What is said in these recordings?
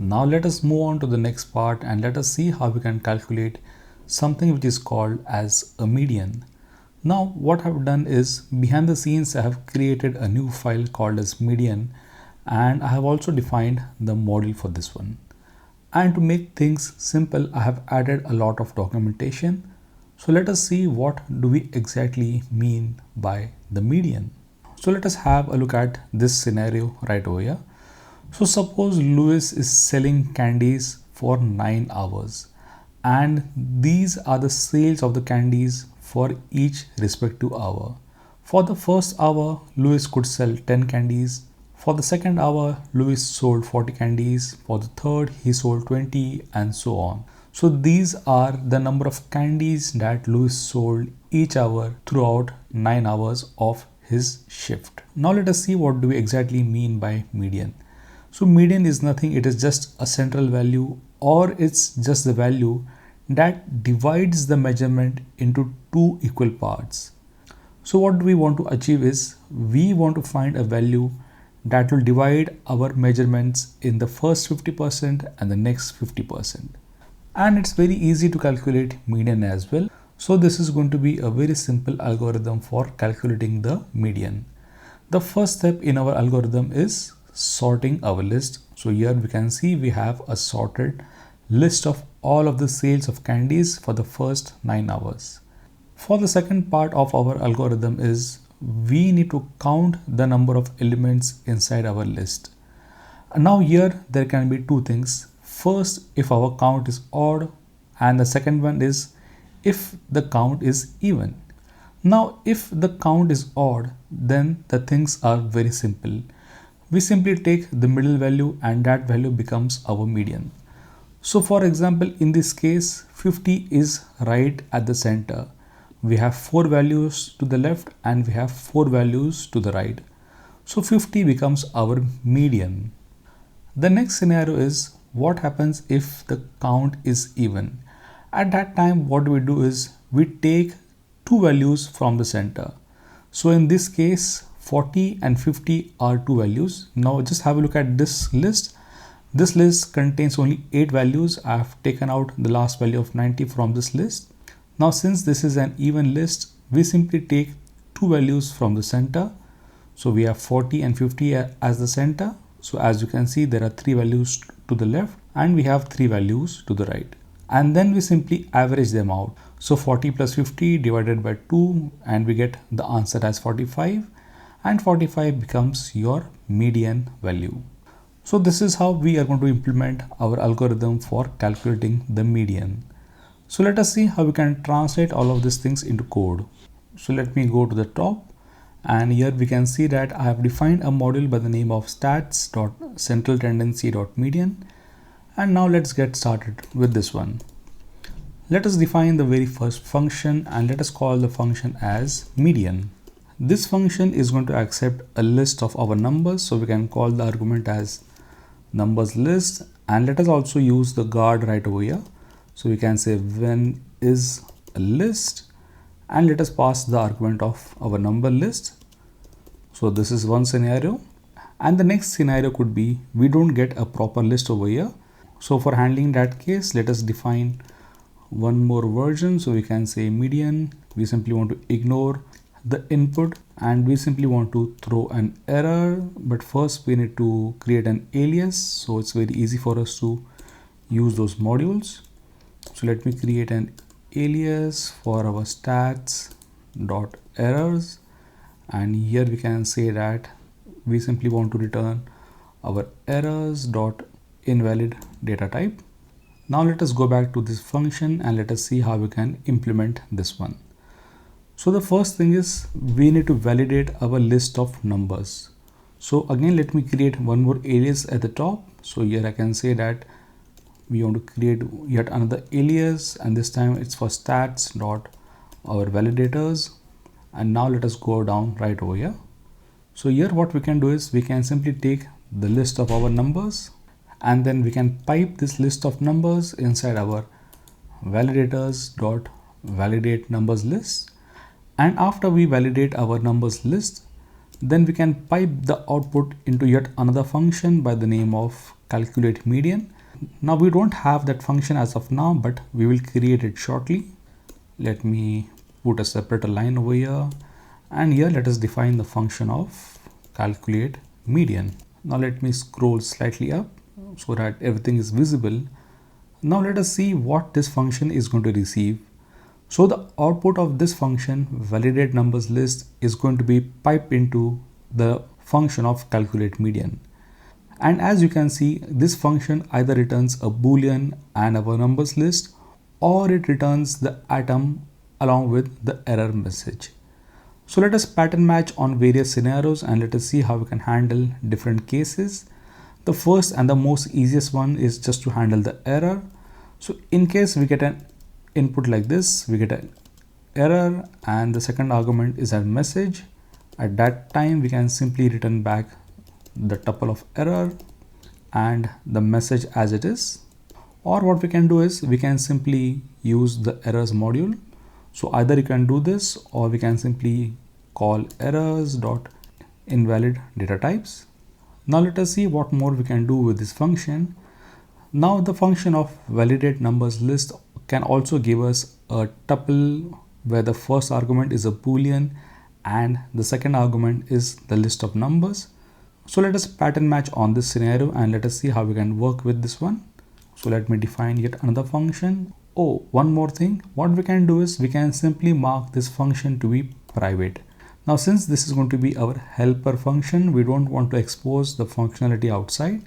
Now let us move on to the next part and let us see how we can calculate something which is called as a median. Now what I've done is behind the scenes I have created a new file called as median, and I have also defined the model for this one. And to make things simple, I have added a lot of documentation. So let us see what do we exactly mean by the median. So let us have a look at this scenario right over here. So suppose Louis is selling candies for 9 hours and these are the sales of the candies for each respective hour. For the first hour, Louis could sell 10 candies. For the second hour, Louis sold 40 candies. For the third, he sold 20 and so on. So these are the number of candies that Louis sold each hour throughout 9 hours of his shift. Now let us see what do we exactly mean by median. So median is nothing, it is just a central value, or it's just the value that divides the measurement into two equal parts. So what we want to achieve is we want to find a value that will divide our measurements in the first 50% and the next 50%. And it's very easy to calculate median as well. So this is going to be a very simple algorithm for calculating the median. The first step in our algorithm is sorting our list. So here we can see we have a sorted list of all of the sales of candies for the first 9 hours. For the second part of our algorithm is we need to count the number of elements inside our list. Now here there can be two things. First, if our count is odd, and the second one is if the count is even. Now if the count is odd, then the things are very simple. We simply take the middle value and that value becomes our median. So for example, in this case, 50 is right at the center. We have 4 values to the left and we have 4 values to the right. So 50 becomes our median. The next scenario is what happens if the count is even. At that time, what we do is we take 2 values from the center. So in this case, 40 and 50 are 2 values. Now just have a look at this list. This list contains only 8 values. I have taken out the last value of 90 from this list. Now since this is an even list, we simply take 2 values from the center. So we have 40 and 50 as the center. So as you can see, there are 3 values to the left and we have 3 values to the right. And then we simply average them out. So 40 plus 50 divided by 2 and we get the answer as 45. And 45 becomes your median value. So this is how we are going to implement our algorithm for calculating the median. So let us see how we can translate all of these things into code. So let me go to the top, and here we can see that I have defined a module by the name of stats.centralTendency.median. And now let's get started with this one. Let us define the very first function and let us call the function as median. This function is going to accept a list of our numbers, so we can call the argument as numbers list, and let us also use the guard right over here. So we can say when is a list, and let us pass the argument of our number list. So this is one scenario, and the next scenario could be we don't get a proper list over here. So for handling that case, let us define one more version. So we can say median. We simply want to ignore the input and we simply want to throw an error, but first we need to create an alias, so it's very easy for us to use those modules. So let me create an alias for our stats.errors, and here we can say that we simply want to return our errors.invalid data type. Now let us go back to this function and let us see how we can implement this one. So the first thing is we need to validate our list of numbers. So again, let me create one more alias at the top. So here I can say that we want to create yet another alias, and this time it's for stats.our validators. And now let us go down right over here. So here what we can do is we can simply take the list of our numbers and then we can pipe this list of numbers inside our validators.validate numbers list. And after we validate our numbers list, then we can pipe the output into yet another function by the name of calculate median. Now we don't have that function as of now, but we will create it shortly. Let me put a separate line over here, and here let us define the function of calculate median. Now let me scroll slightly up so that everything is visible. Now let us see what this function is going to receive. So the output of this function, validate numbers list, is going to be piped into the function of calculate median. And as you can see, this function either returns a boolean and our numbers list, or it returns the atom along with the error message. So let us pattern match on various scenarios and let us see how we can handle different cases. The first and the most easiest one is just to handle the error. So in case we get an input like this, we get an error and the second argument is a message. At that time, we can simply return back the tuple of error and the message as it is. Or what we can do is we can simply use the errors module. So either you can do this or we can simply call errors.invalid data types. Now let us see what more we can do with this function. Now the function of validate numbers list can also give us a tuple where the first argument is a boolean and the second argument is the list of numbers. So let us pattern match on this scenario and let us see how we can work with this one. So let me define yet another function. Oh, one more thing. What we can do is we can simply mark this function to be private. Now since this is going to be our helper function, we don't want to expose the functionality outside.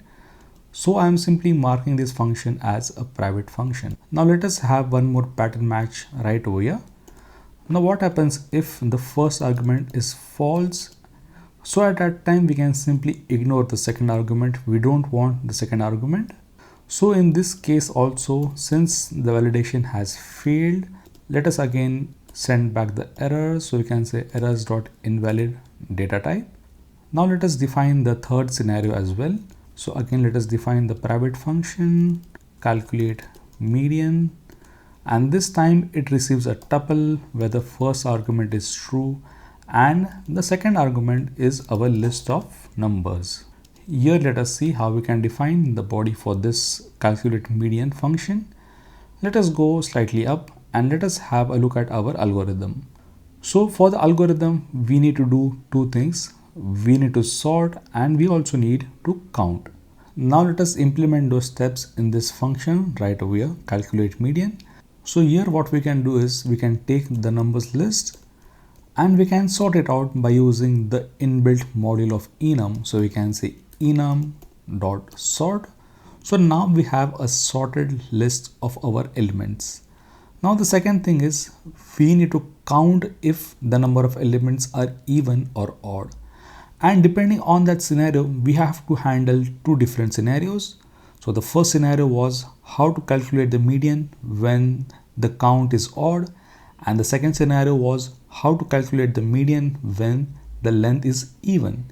So I am simply marking this function as a private function. Now let us have one more pattern match right over here. Now what happens if the first argument is false? So at that time we can simply ignore the second argument. We don't want the second argument. So in this case also, since the validation has failed, let us again send back the error. So we can say errors.invalid data type. Now let us define the third scenario as well. So again, let us define the private function, calculate median, and this time it receives a tuple where the first argument is true and the second argument is our list of numbers. Here let us see how we can define the body for this calculate median function. Let us go slightly up and let us have a look at our algorithm. So for the algorithm, we need to do two things. We need to sort and we also need to count. Now let us implement those steps in this function right over here, calculate median. So here what we can do is we can take the numbers list and we can sort it out by using the inbuilt module of enum. So we can say enum.sort. So now we have a sorted list of our elements. Now the second thing is we need to count if the number of elements are even or odd. And depending on that scenario, we have to handle two different scenarios. So the first scenario was how to calculate the median when the count is odd. And the second scenario was how to calculate the median when the length is even.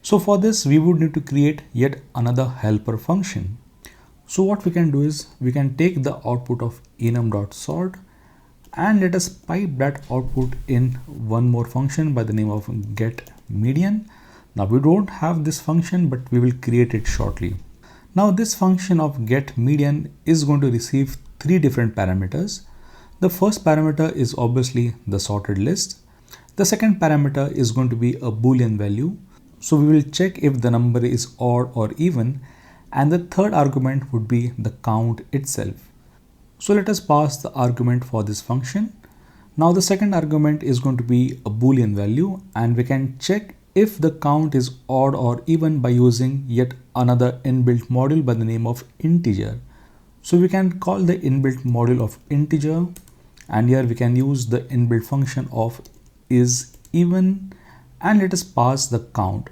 So for this, we would need to create yet another helper function. So what we can do is we can take the output of enum.sort and let us pipe that output in one more function by the name of getMedian. Now we don't have this function, but we will create it shortly. Now this function of getMedian is going to receive three different parameters. The first parameter is obviously the sorted list. The second parameter is going to be a boolean value. So we will check if the number is odd or even. And the third argument would be the count itself. So let us pass the argument for this function. Now the second argument is going to be a boolean value and we can check if the count is odd or even by using yet another inbuilt module by the name of integer. So we can call the inbuilt module of integer and here we can use the inbuilt function of is even and let us pass the count.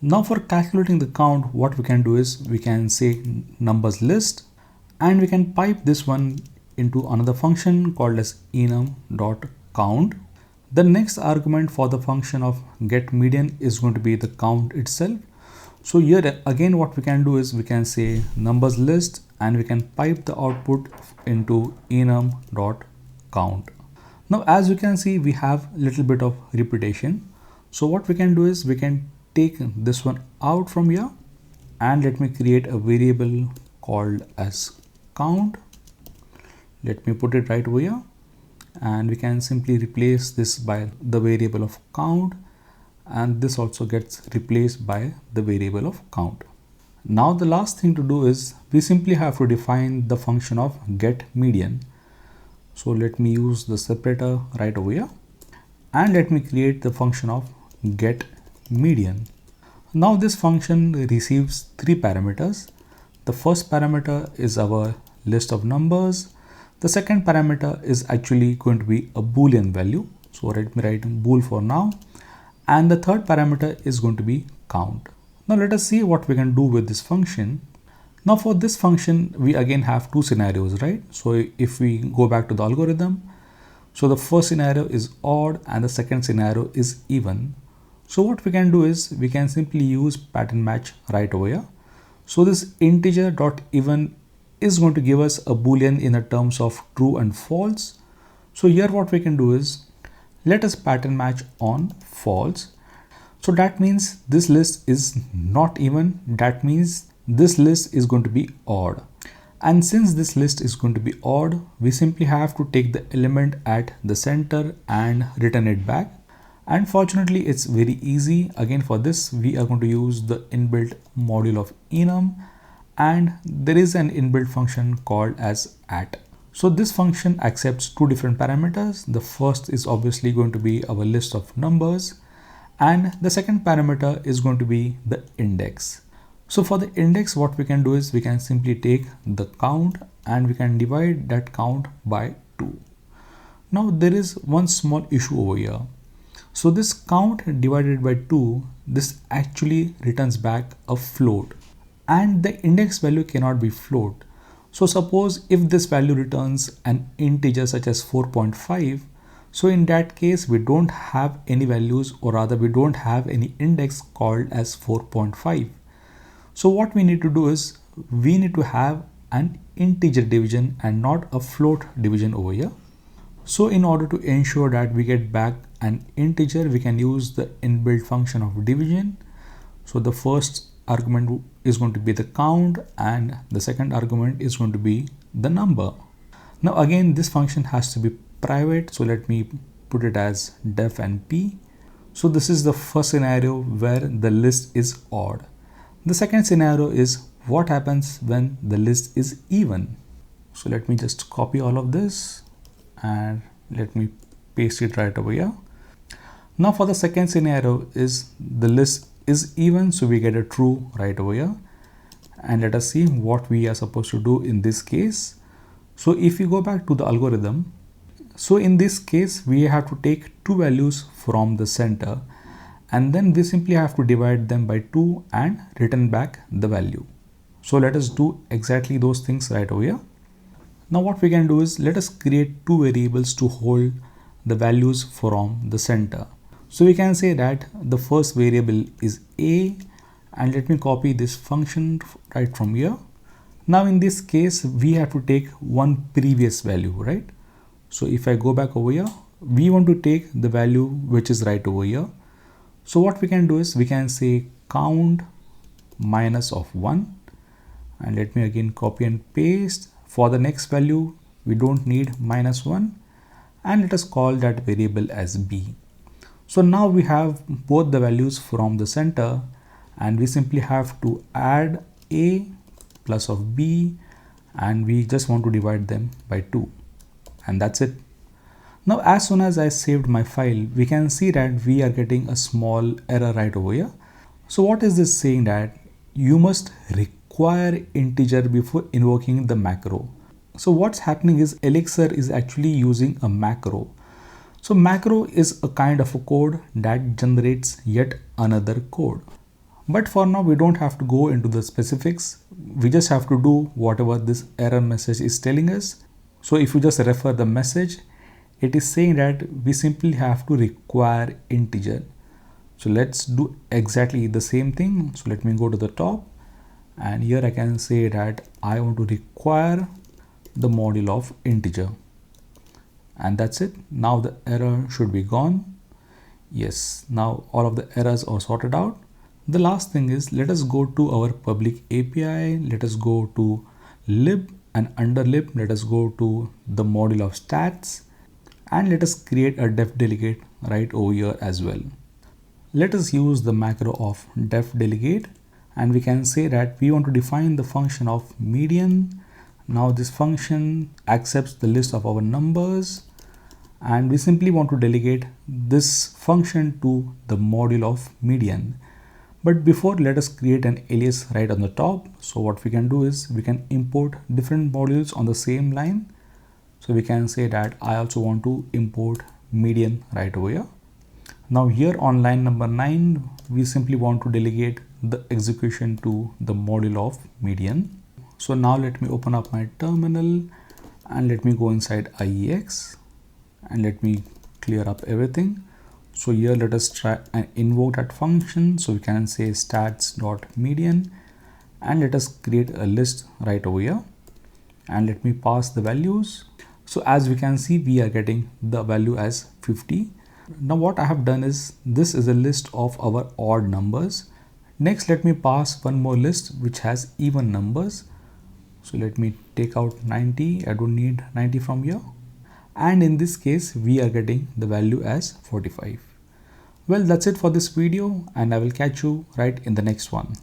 Now for calculating the count, what we can do is we can say numbers list and we can pipe this one into another function called as enum.count. The next argument for the function of getMedian is going to be the count itself. So here again what we can do is we can say numbers list and we can pipe the output into enum.count. Now as you can see, we have a little bit of repetition. So what we can do is we can take this one out from here and let me create a variable called as count. Let me put it right over here, and we can simply replace this by the variable of count, and this also gets replaced by the variable of count. Now the last thing to do is we simply have to define the function of get median. So let me use the separator right over here, and let me create the function of get median. Now this function receives three parameters. The first parameter is our list of numbers. The second parameter is actually going to be a boolean value. So let me write bool for now. And the third parameter is going to be count. Now let us see what we can do with this function. Now for this function, we again have two scenarios, right? So if we go back to the algorithm, so the first scenario is odd and the second scenario is even. So what we can do is we can simply use pattern match right over here. So this integer dot even is going to give us a boolean in the terms of true and false. So here what we can do is let us pattern match on false. So that means this list is not even, that means this list is going to be odd. And since this list is going to be odd, we simply have to take the element at the center and return it back. And fortunately, it's very easy. Again, for this, we are going to use the inbuilt module of enum, and there is an inbuilt function called as at. So this function accepts two different parameters. The first is obviously going to be our list of numbers, and the second parameter is going to be the index. So for the index, what we can do is we can simply take the count and we can divide that count by 2. Now there is one small issue over here. So this count divided by 2, this actually returns back a float, and the index value cannot be float. So suppose if this value returns an integer such as 4.5, so in that case we don't have any values, or rather we don't have any index called as 4.5. So what we need to do is we need to have an integer division and not a float division over here. So in order to ensure that we get back an integer, we can use the inbuilt function of division. So the first argument is going to be the count and the second argument is going to be the number. Now again, this function has to be private. So let me put it as def and p. So this is the first scenario where the list is odd. The second scenario is what happens when the list is even. So let me just copy all of this and let me paste it right over here. Now for the second scenario is the list is even, so we get a true right over here. And let us see what we are supposed to do in this case. So if you go back to the algorithm, so in this case we have to take two values from the center, and then we simply have to divide them by 2 and return back the value. So let us do exactly those things right over here. Now what we can do is let us create two variables to hold the values from the center. So we can say that the first variable is a, and let me copy this function right from here. Now in this case we have to take one previous value, right? So if I go back over here, we want to take the value which is right over here. So what we can do is we can say count minus of 1, and let me again copy and paste. For the next value we don't need -1, and let us call that variable as b. So now we have both the values from the center, and we simply have to add a plus of b, and we just want to divide them by 2, and that's it. Now as soon as I saved my file, we can see that we are getting a small error right over here. So what is this saying? That you must require integer before invoking the macro. So what's happening is Elixir is actually using a macro. So macro is a kind of a code that generates yet another code. But for now we don't have to go into the specifics. We just have to do whatever this error message is telling us. So if you just refer the message, it is saying that we simply have to require integer. So let's do exactly the same thing. So let me go to the top, and here I can say that I want to require the module of integer, and that's it. Now the error should be gone. Yes, now all of the errors are sorted out. The last thing is, let us go to our public API. Let us go to lib, and under lib, let us go to the module of stats, and let us create a def delegate right over here as well. Let us use the macro of def delegate, and we can say that we want to define the function of median. Now this function accepts the list of our numbers, and we simply want to delegate this function to the module of median. But before, let us create an alias right on the top. So what we can do is we can import different modules on the same line. So we can say that I also want to import median right over here. Now here on line number 9, we simply want to delegate the execution to the module of median. So now let me open up my terminal and let me go inside IEX and let me clear up everything. So here let us try and invoke that function. So we can say stats.median, and let us create a list right over here, and let me pass the values. So as we can see, we are getting the value as 50. Now what I have done is, this is a list of our odd numbers. Next, let me pass one more list which has even numbers. So let me take out 90. I don't need 90 from here. And in this case, we are getting the value as 45. Well, that's it for this video, and I will catch you right in the next one.